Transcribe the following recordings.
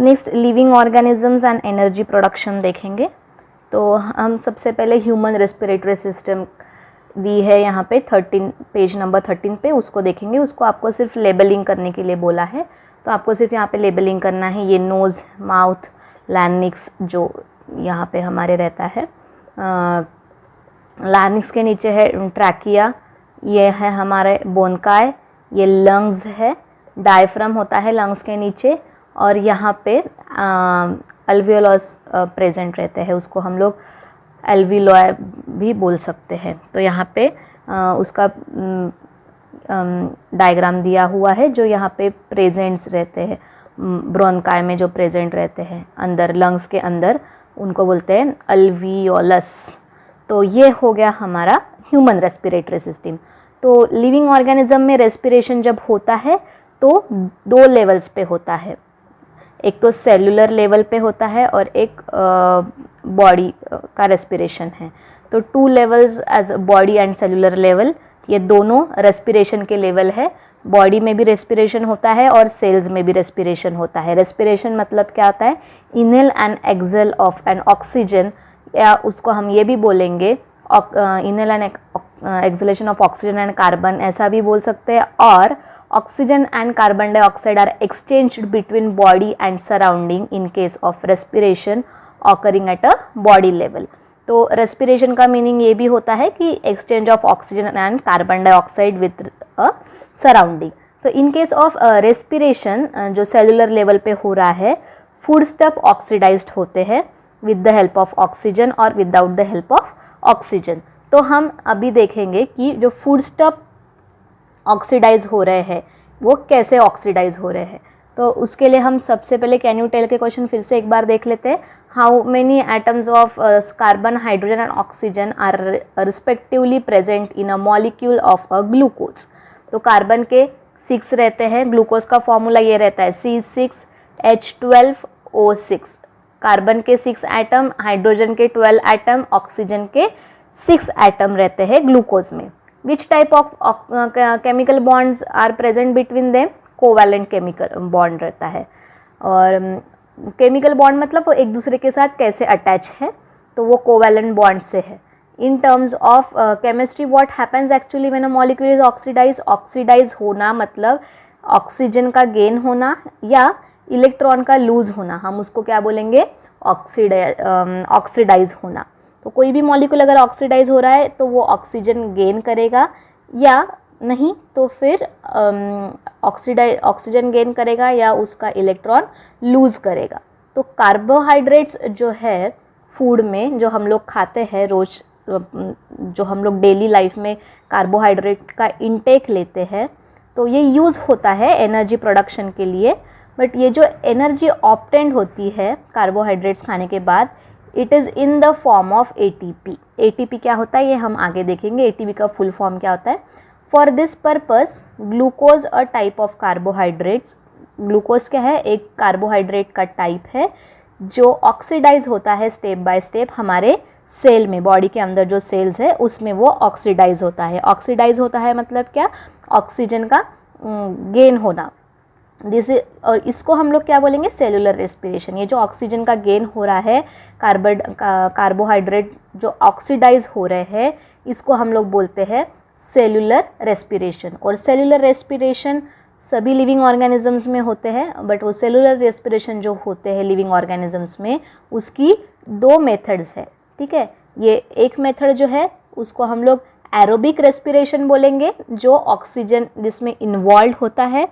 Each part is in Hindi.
Next living organisms and energy production देखेंगे। तो हम सबसे पहले ह्यूमन रेस्पिरेटरी सिस्टम दी है यहाँ पे 13 पेज नंबर 13 पे, उसको देखेंगे। उसको आपको सिर्फ लेबलिंग करने के लिए बोला है, तो आपको सिर्फ यहाँ पे लेबलिंग करना है। ये नोज़, माउथ, लैरिंक्स जो यहाँ पे हमारे रहता है, लैरिंक्स के नीचे है ट्रैकिया, ये है हमारे बोनकाय, ये लंग्स है, डायफ्राम होता है लंग्स के नीचे, और यहाँ पे अल्वियोलस प्रेजेंट रहते हैं, उसको हम लोग एल्वियोलाई भी बोल सकते हैं। तो यहाँ पे उसका डायग्राम दिया हुआ है, जो यहाँ पे प्रेजेंट्स रहते हैं ब्रोनकाई में, जो प्रेजेंट रहते हैं अंदर लंग्स के अंदर, उनको बोलते हैं अल्वियोलस। तो ये हो गया हमारा ह्यूमन रेस्पिरेटरी सिस्टम। तो लिविंग ऑर्गेनिज्म में रेस्पिरेशन जब होता है तो 2 लेवल्स पे होता है, एक तो सेलुलर लेवल पे होता है और एक बॉडी का रेस्पिरेशन है। तो 2 levels as body and cellular level, ये दोनों रेस्पिरेशन के लेवल है। बॉडी में भी रेस्पिरेशन होता है और सेल्स में भी रेस्पिरेशन होता है। रेस्पिरेशन मतलब क्या होता है? Inhale and exhale of an oxygen, या उसको हम ये भी बोलेंगे inhale and exhalation of oxygen and carbon, ऐसा भी बोल सकते हैं। और oxygen and carbon dioxide are exchanged between body and surrounding in case of respiration occurring at a body level. तो रेस्पिरेशन का मीनिंग ये भी होता है कि exchange of oxygen and carbon dioxide with a surrounding. तो इन केस ऑफ रेस्पिरेशन जो सेलुलर लेवल पे हो रहा है, फूड स्टफ ऑक्सीडाइज्ड होते हैं with the help of oxygen और without the help of oxygen. तो हम अभी देखेंगे कि जो फूड स्टफ ऑक्सीडाइज हो रहे हैं वो कैसे ऑक्सीडाइज हो रहे हैं। तो उसके लिए हम सबसे पहले कैन यू टेल के क्वेश्चन फिर से एक बार देख लेते हैं। How many atoms of carbon, hydrogen and oxygen are respectively present in a molecule of a glucose. तो कार्बन के 6 रहते हैं, ग्लूकोज का फॉर्मूला ये रहता है C6H12O6। कार्बन के 6 एटम, हाइड्रोजन के 12 एटम, ऑक्सीजन के 6 एटम रहते हैं ग्लूकोज में। Which type of chemical bonds are present between them? Covalent chemical bond रहता है। और केमिकल बॉन्ड मतलब वो एक दूसरे के साथ कैसे अटैच है, तो वो कोवैलेंट बॉन्ड से है। In terms of chemistry what happens actually when a molecule is oxidize? Oxidize होना मतलब ऑक्सीजन का गेन होना या इलेक्ट्रॉन का लूज होना, हम उसको क्या बोलेंगे? ऑक्सीडाइज होना। तो कोई भी मॉलिक्यूल अगर ऑक्सीडाइज हो रहा है तो वो ऑक्सीजन गेन करेगा, या नहीं तो फिर ऑक्सीजन गेन करेगा या उसका इलेक्ट्रॉन लूज करेगा। तो कार्बोहाइड्रेट्स जो है फूड में, जो हम लोग खाते हैं रोज, जो हम लोग डेली लाइफ में कार्बोहाइड्रेट का इंटेक लेते हैं, तो ये यूज़ होता है एनर्जी प्रोडक्शन के लिए। बट ये जो एनर्जी ऑब्टेन्ड होती है कार्बोहाइड्रेट्स खाने के बाद, it is in the form of ATP। ATP क्या होता है ये हम आगे देखेंगे। ATP का फुल फॉर्म क्या होता है? For this purpose glucose a type of carbohydrates. Glucose क्या है? एक कार्बोहाइड्रेट का टाइप है जो ऑक्सीडाइज होता है स्टेप बाय स्टेप हमारे सेल में, बॉडी के अंदर जो सेल्स है उसमें वो ऑक्सीडाइज होता है। ऑक्सीडाइज होता है मतलब क्या? ऑक्सीजन का गेन होना। और इसको हम लोग क्या बोलेंगे? Cellular respiration. ये जो ऑक्सीजन का गेन हो रहा है, कार्बोहाइड्रेट जो ऑक्सीडाइज हो रहे हैं, इसको हम लोग बोलते हैं सेलुलर रेस्पिरेशन। और सेलुलर रेस्पिरेशन सभी लिविंग ऑर्गेनिजम्स में होते हैं, बट वो सेलुलर रेस्पिरेशन जो होते हैं लिविंग ऑर्गेनिजम्स में, उसकी 2 मेथड्स है। ठीक है, ये एक मेथड जो है उसको हम लोग एरोबिक रेस्पिरेशन बोलेंगे, जो ऑक्सीजन जिसमें इन्वॉल्व होता है,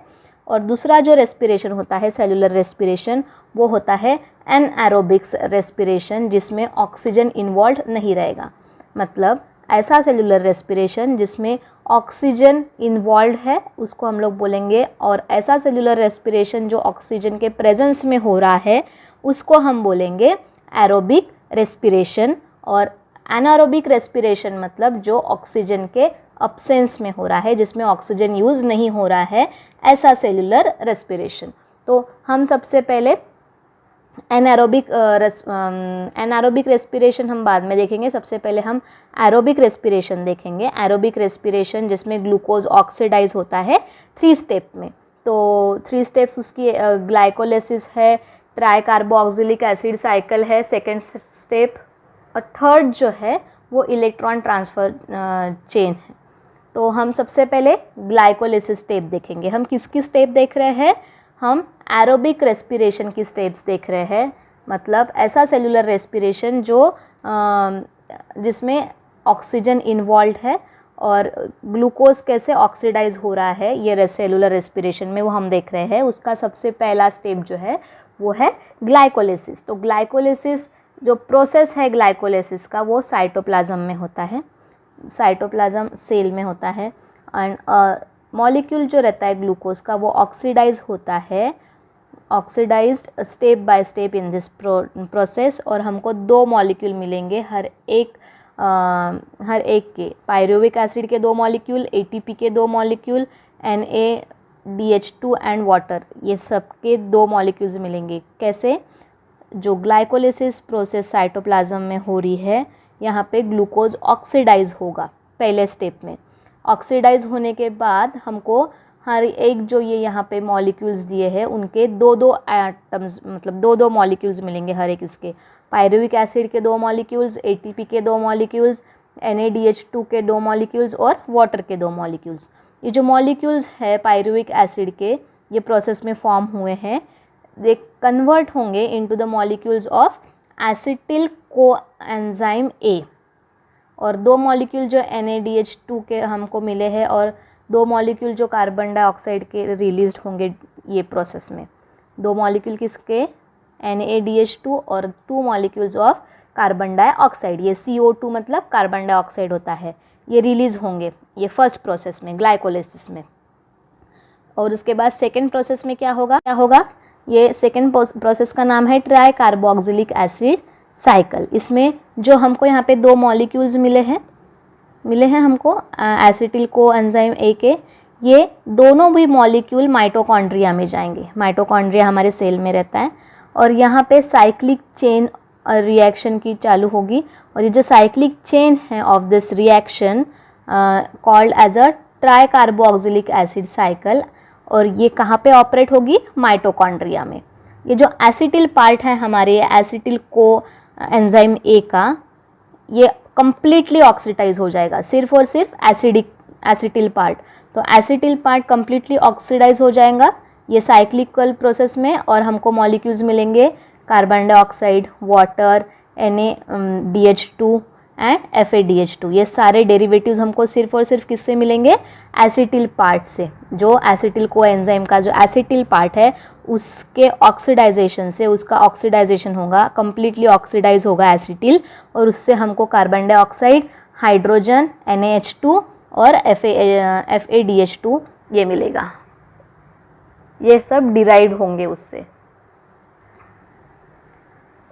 और दूसरा जो रेस्पिरेशन होता है सेलुलर रेस्पिरेशन, वो होता है एनएरोबिक रेस्पिरेशन, जिसमें ऑक्सीजन इन्वॉल्व नहीं रहेगा। मतलब ऐसा सेलुलर रेस्पिरेशन जिसमें ऑक्सीजन इन्वॉल्व है उसको हम लोग बोलेंगे, और ऐसा सेलुलर रेस्पिरेशन जो ऑक्सीजन के प्रेजेंस में हो रहा है उसको हम बोलेंगे एरोबिक रेस्पिरेशन। और एनारोबिक रेस्पिरेशन मतलब जो ऑक्सीजन के अब्सेंस में हो रहा है, जिसमें ऑक्सीजन यूज़ नहीं हो रहा है, ऐसा सेलुलर रेस्पिरेशन। तो हम सबसे पहले एनारोबिक रेस्पिरेशन हम बाद में देखेंगे। सबसे पहले हम एरोबिक रेस्पिरेशन देखेंगे। एरोबिक रेस्पिरेशन जिसमें ग्लूकोज ऑक्सीडाइज होता है 3 स्टेप में। तो 3 स्टेप्स उसकी ग्लाइकोलिसिस है, ट्राई कार्बोक्सिलिक एसिड साइकिल है सेकेंड स्टेप, और थर्ड जो है वो इलेक्ट्रॉन ट्रांसफ़र चेन है। तो हम सबसे पहले ग्लाइकोलिसिस स्टेप देखेंगे। हम किसकी स्टेप देख रहे हैं? हम एरोबिक रेस्पिरेशन की स्टेप्स देख रहे हैं, मतलब ऐसा सेलुलर रेस्पिरेशन जो जिसमें ऑक्सीजन इन्वॉल्व है और ग्लूकोज कैसे ऑक्सीडाइज हो रहा है, ये सेलुलर रेस्पिरेशन में वो हम देख रहे हैं। उसका सबसे पहला स्टेप जो है वो है ग्लाइकोलिसिस। तो ग्लाइकोलिसिस जो प्रोसेस है ग्लाइकोलिसिस का वो साइटोप्लाज्म में होता है, साइटोप्लाज्म सेल में होता है। एंड मॉलिक्यूल जो रहता है ग्लूकोज का वो ऑक्सीडाइज होता है, oxidized step by step in this process. और हमको 2 मॉलिक्यूल मिलेंगे हर एक के, पायरुविक एसिड के 2 मॉलिक्यूल, एटीपी के 2 मॉलिक्यूल, NaDH2 एंड वाटर, ये सब के 2 मॉलिक्यूल्स मिलेंगे। कैसे? जो ग्लाइकोलिसिस प्रोसेस साइटोप्लाज्म में हो रही है, यहाँ पे ग्लूकोज ऑक्सीडाइज होगा पहले स्टेप में। ऑक्सीडाइज होने के बाद हमको हर एक जो ये यहाँ पे मॉलिक्यूल्स दिए हैं उनके 2-2 एटम्स, मतलब 2-2 मॉलिक्यूल्स मिलेंगे हर एक इसके। पायरुविक एसिड के 2 मॉलिक्यूल्स, एटीपी के 2 मॉलिक्यूल्स, NaDH2 के 2 मॉलिक्यूल्स और वाटर के 2 मॉलिक्यूल्स। ये जो मॉलिक्यूल्स है पायरुविक एसिड के, ये प्रोसेस में फॉर्म हुए हैं, दे कन्वर्ट होंगे into the molecules of acetyl coenzyme A। और 2 मॉलिक्यूल जो NaDH2 के हमको मिले हैं और 2 मॉलिक्यूल जो कार्बन डाइऑक्साइड के रिलीज्ड होंगे ये प्रोसेस में। 2 मॉलिक्यूल किसके? NaDH2 और 2 मॉलिक्यूल्स ऑफ कार्बन डाइऑक्साइड, ये CO2 मतलब कार्बन डाइऑक्साइड होता है, ये रिलीज़ होंगे ये फर्स्ट प्रोसेस में ग्लाइकोलिसिस में। और उसके बाद सेकेंड प्रोसेस में क्या होगा? ये सेकेंड प्रोसेस का नाम है ट्राई कार्बोक्सिलिक एसिड साइकिल। इसमें जो हमको यहाँ पे 2 मॉलिक्यूल्स मिले हैं हमको एसिटिल कोएंजाइम A के, ये दोनों भी मॉलिक्यूल माइटोकॉन्ड्रिया में जाएंगे। माइटोकॉन्ड्रिया हमारे सेल में रहता है और यहाँ पे साइक्लिक चेन रिएक्शन की चालू होगी। और ये जो साइक्लिक चेन है of this reaction called as a tri carboxylic acid cycle, और ये कहाँ पे ऑपरेट होगी? माइटोकॉन्ड्रिया में। ये जो एसिटिल पार्ट है हमारे एसिटिल कोएंजाइम A का, ये कम्प्लीटली ऑक्सीडाइज हो जाएगा, सिर्फ और सिर्फ एसिटिल पार्ट। तो एसिटिल पार्ट कम्प्लीटली ऑक्सीडाइज हो जाएगा ये साइक्लिकल प्रोसेस में, और हमको मॉलिक्यूल्स मिलेंगे carbon dioxide, water, NaDH2 and FADH2। ये सारे डेरिवेटिव्स हमको सिर्फ और सिर्फ किससे मिलेंगे? एसिटिल पार्ट से। जो एसिटिल कोएंजाइम का जो एसिटिल पार्ट है उसके ऑक्सीडाइजेशन से, उसका ऑक्सीडाइजेशन होगा, कम्प्लीटली ऑक्सीडाइज होगा एसिटिल, और उससे हमको कार्बन डाइऑक्साइड, हाइड्रोजन, NaH2 और FADH2 ये मिलेगा। ये सब डिराइव होंगे उससे।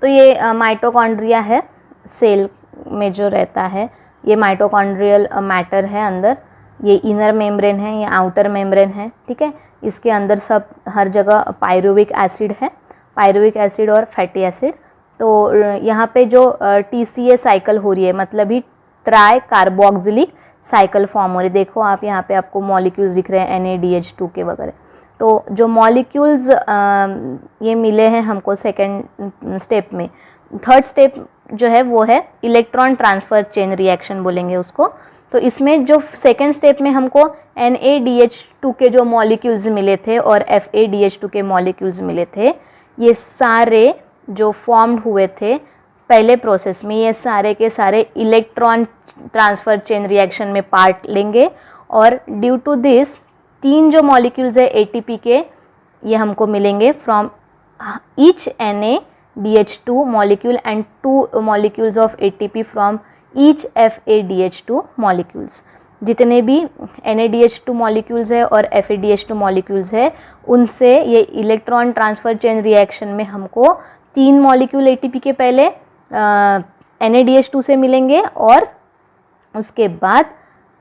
तो ये माइटोकॉन्ड्रिया है सेल में जो रहता है, ये माइटोकॉन्ड्रियल मैटर है अंदर। ये इनर मेम्ब्रेन है, ये आउटर मेम्ब्रेन है, ठीक है। इसके अंदर सब हर जगह पायरुविक एसिड है, पायरुविक एसिड और फैटी एसिड। तो यहाँ पे जो TCA साइकिल हो रही है, मतलब ही ट्राई कार्बोक्सिलिक साइकिल फॉर्म हो रही है। देखो आप यहाँ पे आपको मॉलिक्यूल्स दिख रहे हैं NaDH2 के वगैरह। तो जो मॉलिक्यूल्स ये मिले हैं हमको सेकेंड स्टेप में, थर्ड स्टेप जो है वो है इलेक्ट्रॉन ट्रांसफ़र चेन रिएक्शन बोलेंगे उसको। तो इसमें जो सेकेंड स्टेप में हमको NaDH2 के जो मॉलिक्यूल्स मिले थे और FADH2 के मॉलिक्यूल्स मिले थे, ये सारे जो फॉर्म्ड हुए थे पहले प्रोसेस में, ये सारे के सारे इलेक्ट्रॉन ट्रांसफ़र चेन रिएक्शन में पार्ट लेंगे। और ड्यू टू दिस 3 जो मॉलिक्यूल्स है ATP के, ये हमको मिलेंगे from each NaDH2 molecule and 2 molecules of ATP from each FADH2 molecules। जितने भी NaDH2 मॉलिक्यूल्स है और FADH2 मॉलिक्यूल्स है, उनसे ये इलेक्ट्रॉन ट्रांसफ़र चेन रिएक्शन में हमको 3 मॉलिक्यूल ATP के पहले NaDH2 से मिलेंगे, और उसके बाद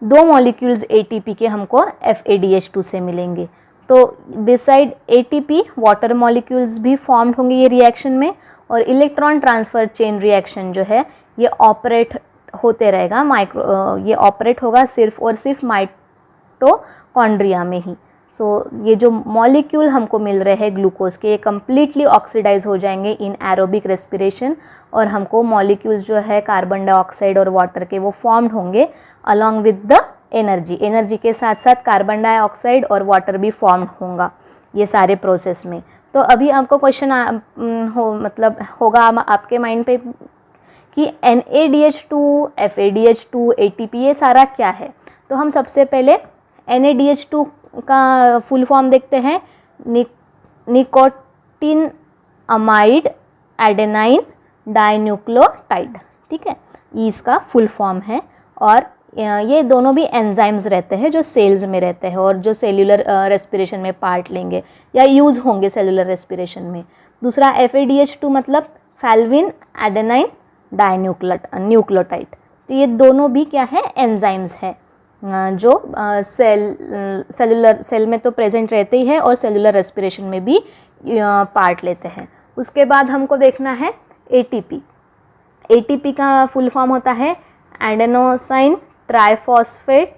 2 मॉलिक्यूल्स ATP के हमको FADH2 से मिलेंगे। तो बिसाइड ATP वाटर मॉलिक्यूल्स भी फॉर्म्ड होंगे ये रिएक्शन में, और इलेक्ट्रॉन ट्रांसफ़र चेन रिएक्शन जो है ये ऑपरेट होते रहेगा। ये ऑपरेट होगा सिर्फ और सिर्फ माइटोकॉन्ड्रिया में ही। ये जो मॉलिक्यूल हमको मिल रहे हैं ग्लूकोज के, ये कम्प्लीटली ऑक्सीडाइज हो जाएंगे इन एरोबिक रेस्पिरेशन, और हमको मॉलिक्यूल्स जो है कार्बन डाइऑक्साइड और वाटर के वो फॉर्म्ड होंगे along with the energy. Energy के साथ साथ कार्बन डाइऑक्साइड और वाटर भी फॉर्म्ड होगा ये सारे प्रोसेस में। तो अभी आपको क्वेश्चन होगा आपके माइंड पे कि NADH2, FADH2, ATP ये सारा क्या है। तो हम सबसे पहले NADH2 का फुल फॉर्म देखते हैं, निकोटिन अमाइड एडेनाइन डाइन्यूक्लियोटाइड, ठीक है, ये इसका फुल फॉर्म है। और ये दोनों भी एंजाइम्स रहते हैं जो सेल्स में रहते हैं और जो सेल्यूलर रेस्पिरेशन में पार्ट लेंगे या यूज़ होंगे सेल्यूलर रेस्पिरेशन में। दूसरा FADH2 मतलब फैल्विन एडेनाइन डाइन्यूक्लियोटाइड। तो ये दोनों भी क्या है, एंजाइम्स है जो सेल में तो प्रेजेंट रहते ही है और सेल्यूलर रेस्पिरेशन में भी पार्ट लेते हैं। उसके बाद हमको देखना है ATP। ATP का फुल फॉर्म होता है एडेनोसाइन ट्राइफॉस्फेट,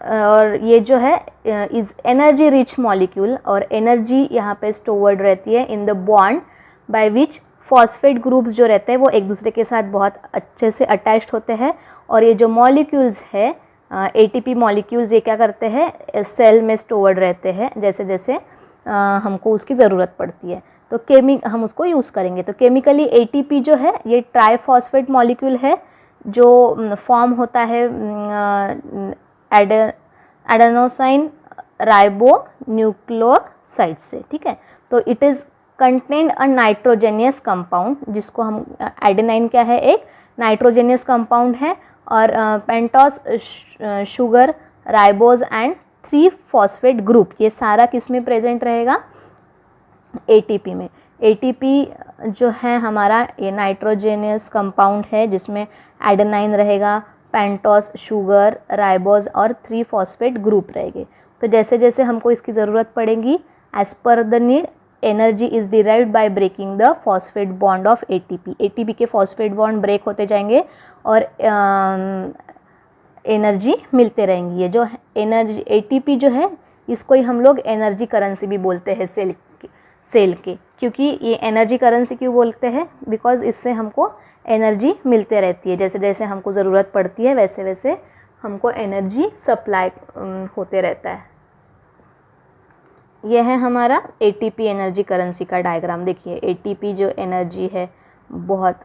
और ये जो है इज एनर्जी रिच मॉलिक्यूल, और एनर्जी यहाँ पे स्टोर्ड रहती है in the bond by which phosphate groups जो रहते हैं वो एक दूसरे के साथ बहुत अच्छे से अटैच्ड होते हैं। और ये जो मॉलिक्यूल्स है ATP मॉलिक्यूल्स, ये क्या करते हैं, सेल में स्टोर्ड रहते हैं जैसे जैसे हमको उसकी ज़रूरत पड़ती है, तो हम उसको यूज़ करेंगे। तो केमिकली ATP जो है ये ट्राइफॉस्फेट मॉलिक्यूल है जो फॉर्म होता है एडेनोसाइन राइबो न्यूक्लियोसाइड से, ठीक है। तो it is contain a nitrogenous compound, जिसको हम एडेनाइन क्या है, एक नाइट्रोजेनियस कंपाउंड है, और pentose sugar ribose and 3 phosphate group, ये सारा किस में प्रेजेंट रहेगा, ATP में। ATP जो है हमारा ये नाइट्रोजेनियस कंपाउंड है जिसमें एडेनाइन रहेगा, पेंटोस शुगर राइबोज और 3 फॉस्फेट ग्रुप रहेंगे। तो जैसे जैसे हमको इसकी ज़रूरत पड़ेगी as per the need, energy is derived by breaking the phosphate bond of ATP। ATP के फॉस्फेट बॉन्ड ब्रेक होते जाएंगे और एनर्जी मिलते रहेंगी। ये जो एनर्जी ATP जो है इसको ही हम लोग एनर्जी करेंसी भी बोलते हैं सेल के। क्योंकि ये एनर्जी करेंसी क्यों बोलते हैं, बिकॉज इससे हमको एनर्जी मिलते रहती है, जैसे जैसे हमको ज़रूरत पड़ती है वैसे वैसे हमको एनर्जी सप्लाई होते रहता है। यह है हमारा ATP एनर्जी करेंसी का डायग्राम। देखिए ATP जो एनर्जी है बहुत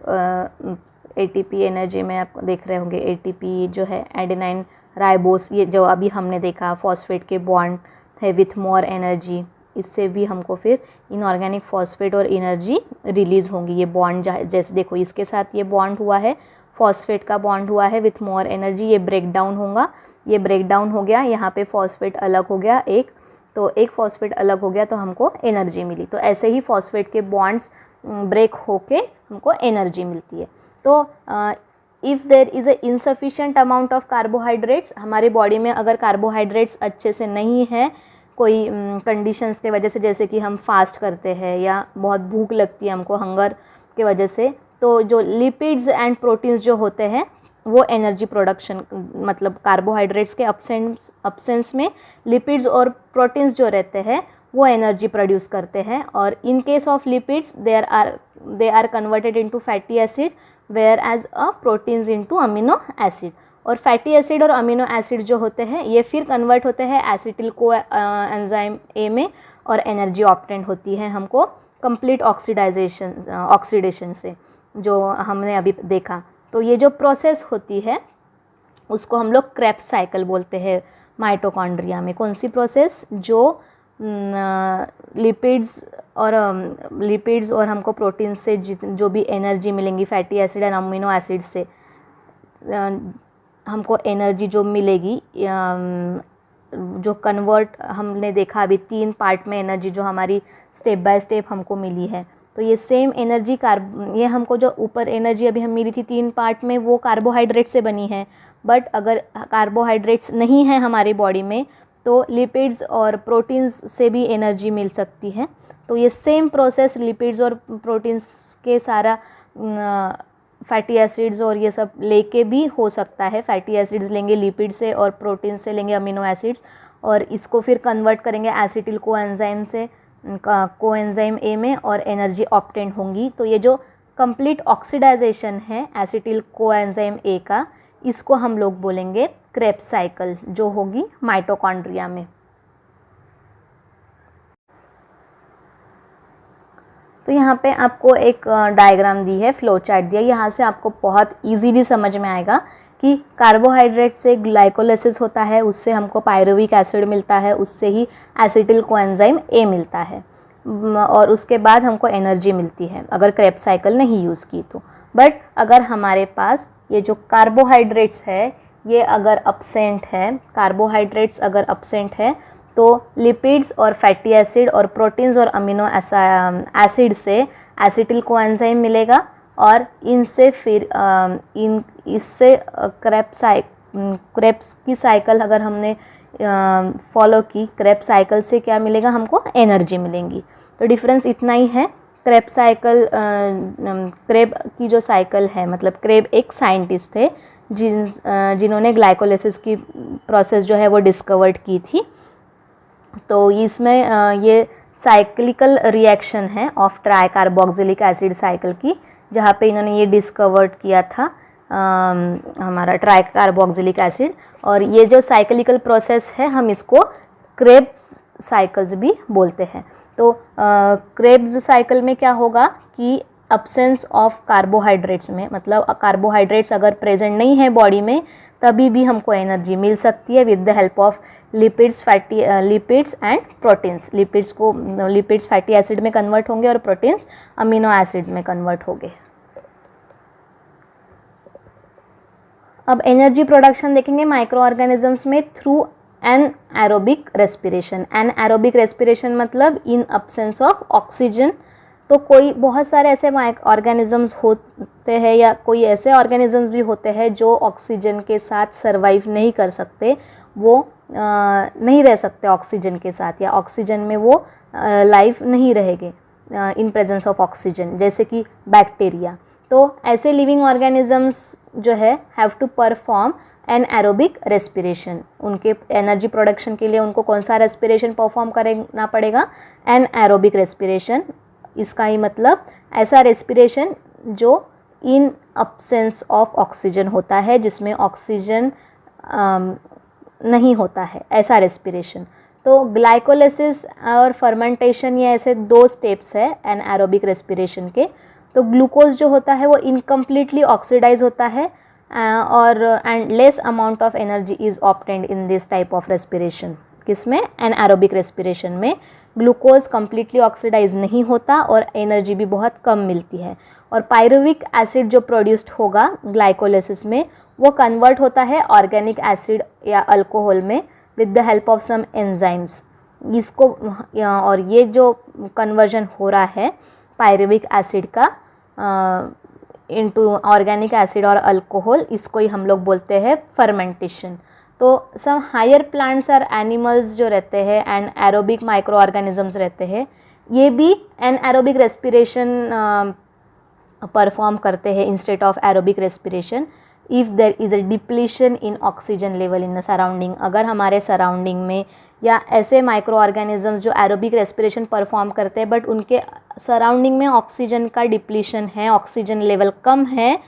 ATP एनर्जी में आप देख रहे होंगे, ATP जो है एडेनाइन राइबोस, ये जो अभी हमने देखा फॉस्फेट के बॉन्ड है विथ मोर एनर्जी, इससे भी हमको फिर इनऑर्गेनिक फॉस्फेट और एनर्जी रिलीज़ होंगी। ये बॉन्ड जैसे देखो इसके साथ ये बॉन्ड हुआ है, फॉस्फेट का बॉन्ड हुआ है विथ मोर एनर्जी, ये ब्रेक डाउन होगा, ये ब्रेक डाउन हो गया, यहाँ पे फॉस्फेट अलग हो गया एक, तो एक फॉस्फेट अलग हो गया तो हमको एनर्जी मिली। तो ऐसे ही फॉस्फेट के बॉन्ड्स ब्रेक होके हमको एनर्जी मिलती है। तो if there is a insufficient amount of carbohydrates, हमारे बॉडी में अगर कार्बोहाइड्रेट्स अच्छे से नहीं है कोई कंडीशंस के वजह से, जैसे कि हम फास्ट करते हैं या बहुत भूख लगती है हमको हंगर के वजह से, तो जो लिपिड्स एंड प्रोटीन्स जो होते हैं वो एनर्जी प्रोडक्शन, मतलब कार्बोहाइड्रेट्स के अब्सेंस में लिपिड्स और प्रोटीन्स जो रहते हैं वो एनर्जी प्रोड्यूस करते हैं। और in case of lipids they are converted into fatty acid, whereas a proteins into amino acid. और फैटी एसिड और अमीनो एसिड जो होते हैं ये फिर कन्वर्ट होते हैं एसिटिल को एंजाइम A में, और एनर्जी ऑब्टेन होती है हमको कंप्लीट ऑक्सीडेशन से, जो हमने अभी देखा। तो ये जो प्रोसेस होती है उसको हम लोग क्रेब्स साइकिल बोलते हैं माइटोकॉन्ड्रिया में। कौन सी प्रोसेस, जो लिपिड्स और हमको प्रोटीन से जो भी एनर्जी मिलेंगी fatty acid and amino acid से हमको एनर्जी जो मिलेगी, जो कन्वर्ट हमने देखा अभी 3 पार्ट में एनर्जी जो हमारी स्टेप बाय स्टेप हमको मिली है। तो ये सेम एनर्जी ये हमको जो ऊपर एनर्जी अभी हम मिली थी 3 पार्ट में वो कार्बोहाइड्रेट से बनी है। बट अगर कार्बोहाइड्रेट्स नहीं है हमारी बॉडी में तो लिपिड्स और प्रोटीन्स से भी एनर्जी मिल सकती है। तो ये सेम प्रोसेस लिपिड्स और प्रोटीन्स के सारा फैटी एसिड्स और ये सब लेके भी हो सकता है। फैटी एसिड्स लेंगे लिपिड से और प्रोटीन से लेंगे अमीनो एसिड्स, और इसको फिर कन्वर्ट करेंगे एसिटिल कोएंजाइम से कोएंजाइम ए में, और एनर्जी ऑब्टेन होंगी। तो ये जो कंप्लीट ऑक्सीडाइजेशन है एसिटिल कोएंजाइम ए का, इसको हम लोग बोलेंगे क्रेब्स साइकिल, जो होगी माइटोकॉन्ड्रिया में। तो यहाँ पे आपको एक डायग्राम दी है, फ्लो चार्ट दिया, यहाँ से आपको बहुत इजीली समझ में आएगा कि कार्बोहाइड्रेट से ग्लाइकोलाइसिस होता है, उससे हमको पायरुविक एसिड मिलता है, उससे ही एसिटिल कोएंजाइम ए मिलता है, और उसके बाद हमको एनर्जी मिलती है अगर क्रेब्स साइकिल नहीं यूज़ की तो। बट अगर हमारे पास ये जो कार्बोहाइड्रेट्स है ये अगर अब्सेंट है, कार्बोहाइड्रेट्स अगर अब्सेंट है, तो लिपिड्स और फैटी एसिड और प्रोटीन्स और अमीनो एसिड से एसिटिल कोएंजाइम मिलेगा, और इनसे फिर इससे क्रेब्स की साइकिल अगर हमने फॉलो की, क्रेब्स साइकिल से क्या मिलेगा, हमको एनर्जी मिलेंगी। तो डिफरेंस इतना ही है। क्रेब साइकिल, क्रेब की जो साइकिल है, मतलब क्रेब एक साइंटिस्ट थे जिन्होंने ग्लाइकोलाइसिस की प्रोसेस जो है वो डिस्कवर्ड की थी। तो इसमें ये साइक्लिकल रिएक्शन है of try carboxylic acid cycle की, जहाँ पे इन्होंने ये डिस्कवर्ड किया था हमारा ट्राई कार्बोक्सिलिक एसिड। और ये जो साइक्लिकल प्रोसेस है हम इसको क्रेब्स साइकिल्स भी बोलते हैं। तो क्रेब्स साइकिल में क्या होगा कि अब्सेंस ऑफ कार्बोहाइड्रेट्स में, मतलब कार्बोहाइड्रेट्स अगर प्रेजेंट नहीं है बॉडी में, तभी भी हमको एनर्जी मिल सकती है with the help of lipids and proteins. Lipids fatty acid में कन्वर्ट होंगे और प्रोटीन्स अमीनो एसिड्स में कन्वर्ट होंगे। अब एनर्जी प्रोडक्शन देखेंगे माइक्रो ऑर्गेनिजम्स में through anaerobic respiration. Anaerobic respiration मतलब इन अब्सेंस ऑफ ऑक्सीजन। तो कोई बहुत सारे ऐसे ऑर्गेनिजम्स होते हैं या कोई ऐसे ऑर्गेनिजम्स भी होते हैं जो ऑक्सीजन के साथ सर्वाइव नहीं कर सकते, वो नहीं रह सकते ऑक्सीजन के साथ, या ऑक्सीजन में वो लाइफ नहीं रहेंगे इन प्रेजेंस ऑफ ऑक्सीजन, जैसे कि बैक्टीरिया। तो ऐसे लिविंग ऑर्गेनिजम्स जो है have to perform anaerobic respiration. उनके एनर्जी प्रोडक्शन के लिए उनको कौन सा रेस्पिरेशन परफॉर्म करना पड़ेगा, एनएरोबिक रेस्पिरेशन। इसका ही मतलब ऐसा रेस्पिरेशन जो इन अब्सेंस ऑफ ऑक्सीजन होता है, जिसमें ऑक्सीजन नहीं होता है, ऐसा रेस्पिरेशन। तो ग्लाइकोलाइसिस और फर्मेंटेशन, ये ऐसे दो स्टेप्स है एनएरोबिक रेस्पिरेशन के। तो ग्लूकोज जो होता है वो इनकम्प्लीटली ऑक्सीडाइज होता है, और and less amount of energy is obtained in this type of respiration. किसमें, एनएरोबिक रेस्पिरेशन में ग्लूकोज कम्प्लीटली ऑक्सीडाइज नहीं होता और एनर्जी भी बहुत कम मिलती है। और पायरुविक एसिड जो प्रोड्यूस्ड होगा ग्लाइकोलाइसिस में, वो कन्वर्ट होता है ऑर्गेनिक एसिड या अल्कोहल में with the help of some enzymes. इसको, और ये जो कन्वर्जन हो रहा है पायरुविक एसिड का इनटू ऑर्गेनिक एसिड और अल्कोहल, इसको ही हम लोग बोलते हैं फर्मेंटेशन। तो सम हायर प्लांट्स और एनिमल्स जो रहते हैं एंड एरोबिक माइक्रो ऑर्गेनिजम्स रहते हैं, ये भी एनएरोबिक रेस्पिरेशन परफॉर्म करते हैं instead of aerobic respiration if there is a depletion in oxygen level in the surrounding. अगर हमारे सराउंडिंग में या ऐसे माइक्रो ऑर्गेनिजम्स जो एरोबिक रेस्पिरेशन परफॉर्म करते हैं बट उनके सराउंडिंग में ऑक्सीजन का डिप्लीशन है, ऑक्सीजन लेवल कम है,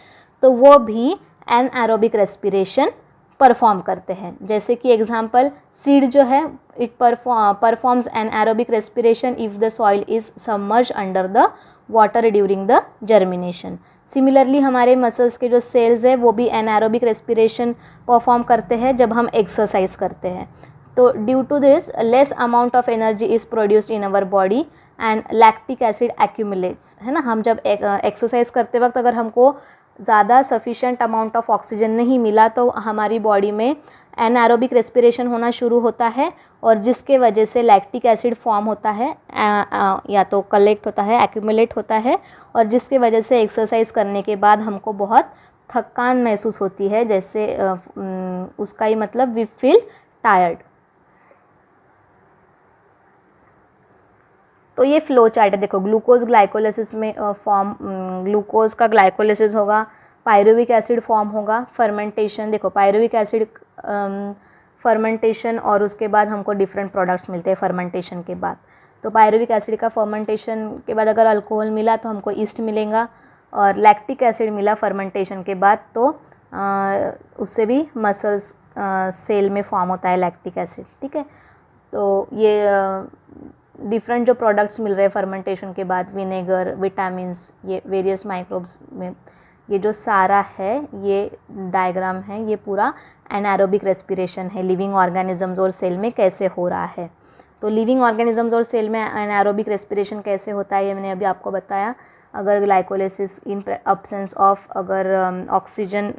तो वो भी एनएरोबिक रेस्पिरेशन परफॉर्म करते हैं। जैसे कि एग्जांपल, सीड जो है it performs anaerobic respiration if the soil is submerge under the water during the germination. Similarly हमारे मसल्स के जो सेल्स है वो भी एनएरोबिक रेस्पिरेशन परफॉर्म करते हैं जब हम एक्सरसाइज करते हैं। तो due to this less amount of energy is produced in our body and lactic acid accumulates, है ना। हम जब एक्सरसाइज करते वक्त अगर हमको ज़्यादा सफिशेंट अमाउंट ऑफ ऑक्सीजन नहीं मिला तो हमारी बॉडी में एनएरोबिक रेस्पिरेशन होना शुरू होता है, और जिसके वजह से लैक्टिक एसिड फॉर्म होता है, या तो कलेक्ट होता है, एक्यूमुलेट होता है, और जिसके वजह से एक्सरसाइज करने के बाद हमको बहुत थकान महसूस होती है, जैसे उसका ही मतलब वी फील टायर्ड। तो ये फ्लो चार्ट है, देखो ग्लूकोज ग्लाइकोलाइसिस में ग्लूकोज का ग्लाइकोलाइसिस होगा, पायरुविक एसिड फॉर्म होगा, फर्मेंटेशन, देखो पायरुविक एसिड फर्मेंटेशन और उसके बाद हमको डिफरेंट प्रोडक्ट्स मिलते हैं फर्मेंटेशन के बाद। तो पायरुविक एसिड का फर्मेंटेशन के बाद अगर अल्कोहल मिला तो हमको ईस्ट मिलेगा, और लैक्टिक एसिड मिला फर्मेंटेशन के बाद तो उससे भी मसल्स सेल में फॉर्म होता है लैक्टिक एसिड, ठीक है। तो ये डिफरेंट जो प्रोडक्ट्स मिल रहे हैं फर्मेंटेशन के बाद, विनेगर, विटामिन्स, ये वेरियस माइक्रोब्स में, ये जो सारा है ये डायग्राम है, ये पूरा एनारोबिक रेस्पिरेशन है, लिविंग ऑर्गेनिजम्स और सेल में कैसे हो रहा है। तो लिविंग ऑर्गेनिजम्स और सेल में एनारोबिक रेस्पिरेशन कैसे होता है ये मैंने अभी आपको बताया। अगर ग्लाइकोलिसिस इन अब्सेंस ऑफ, अगर ऑक्सीजन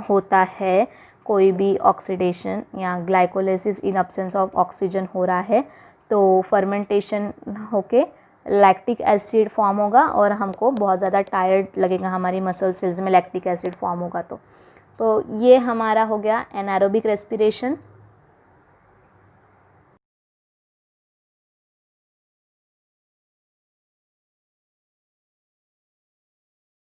होता है, कोई भी ऑक्सीडेशन या glycolysis in absence of oxygen हो रहा है तो फर्मेंटेशन होके लैक्टिक एसिड फॉर्म होगा और हमको बहुत ज़्यादा टायर्ड लगेगा, हमारी मसल सेल्स में लैक्टिक एसिड फॉर्म होगा तो ये हमारा हो गया एनारोबिक रेस्पिरेशन।